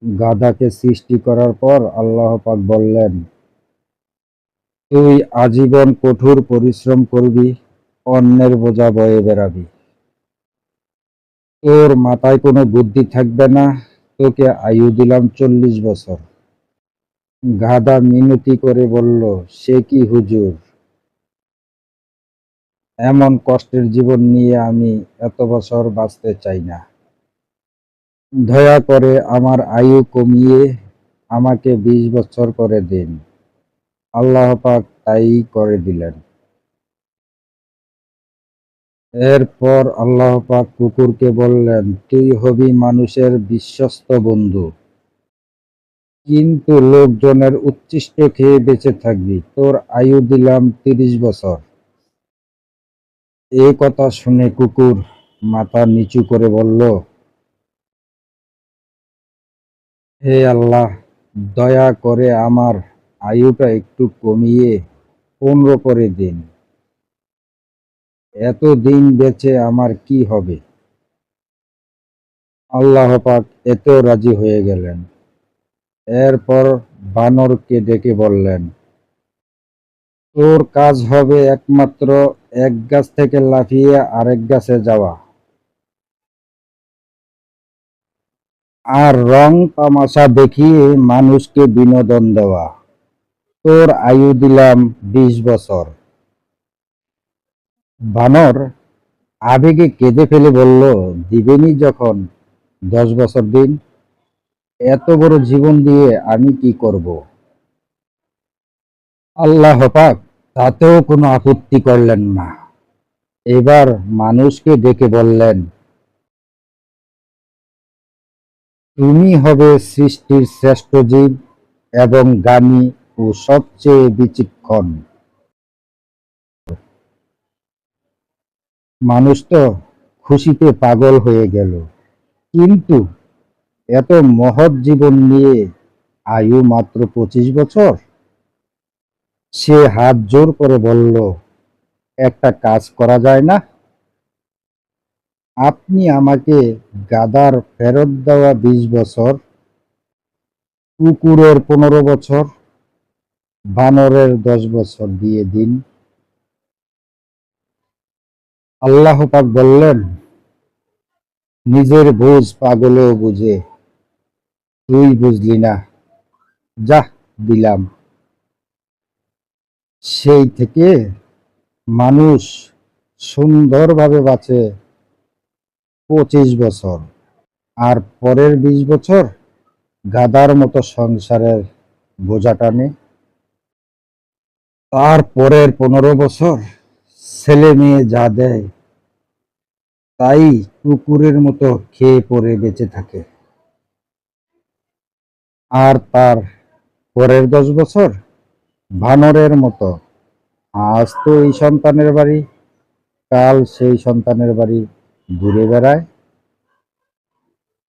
গাধাকে সৃষ্টি করার পর আল্লাহ পাক বললেন, তুই আজীবন কঠোর পরিশ্রম করবি, অন্যের বোঝা বয়ে বেড়াবি। তোর মাথায় কোনো বুদ্ধি থাকবে না, তোকে আয়ু দিলাম 40 বছর। গাধা মিনতি করে বলল, সে কি হুজুর, এমন কষ্টের জীবন নিয়ে আমি এত বছর বাঁচতে চাই না। দয়া করে আমার আয়ু কমিয়ে আমাকে 20 বছর করে দিন। আল্লাহ পাক তাই করে দিলেন। এরপর আল্লাহ পাক কুকুরকে বললেন, তুই হবি মানুষের বিশ্বস্ত বন্ধু, কিন্তু লোকজনের উচ্ছিষ্ট খেয়ে বেঁচে থাকবি। তোর আয়ু দিলাম 30 বছর। এ কথা শুনে কুকুর মাথা নিচু করে বলল, হে আল্লাহ, দয়া করে আমার আয়ুটা একটু কমিয়ে 15 করে দিন। এত দিন বেঁচে আমার কি হবে? আল্লাহ পাক এতেও রাজি হয়ে গেলেন। এরপর বানরকে ডেকে বললেন, তোর কাজ হবে একমাত্র এক গাছ থেকে লাফিয়ে আরেক গাছে যাওয়া, আর রং তামাশা দেখিয়ে মানুষকে বিনোদন দেওয়া। তোর আয়ু দিলাম 20 বছর। বানর আবেগে কেঁদে ফেলে বলল, দিবেনই যখন 10 বছর দিন। এত বড় জীবন দিয়ে আমি কি করব? আল্লাহ পাক তাতেও কোনো আপত্তি করলেন না। এবার মানুষকে ডেকে বললেন, তুমি হবে সৃষ্টির শ্রেষ্ঠ জীব এবং জ্ঞানী ও সবচেয়ে বিচক্ষণ। মানুষ তো খুশিতে পাগল হয়ে গেল, কিন্তু এত মহৎ জীবন নিয়ে আয়ু মাত্র 25 বছর। সে হাত জোর করে বলল, একটা কাজ করা যায় না? আপনি আমাকে গাধার ফেরত দেওয়া 20 বছর, কুকুরের 15 বছর, বানরের 10 বছর দিয়ে দিন। আল্লাহ পাক বললেন, নিজের বুঝ পাগলেও বুঝে, তুই বুঝলি না, যা দিলাম। সেই থেকে মানুষ সুন্দরভাবে বাঁচে 25 বছর, আর পরের 20 বছর গাধার মতো সংসারের বোঝা টানে। তার পরের 15 বছর ছেলে মেয়ে যা দেয় তাই কুকুরের মতো খেয়ে পরে বেঁচে থাকে। আর তার পরের 10 বছর বানরের মতো, আজ তো এই সন্তানের বাড়ি, কাল সেই সন্তানের বাড়ি ঘুরে বেড়ায়।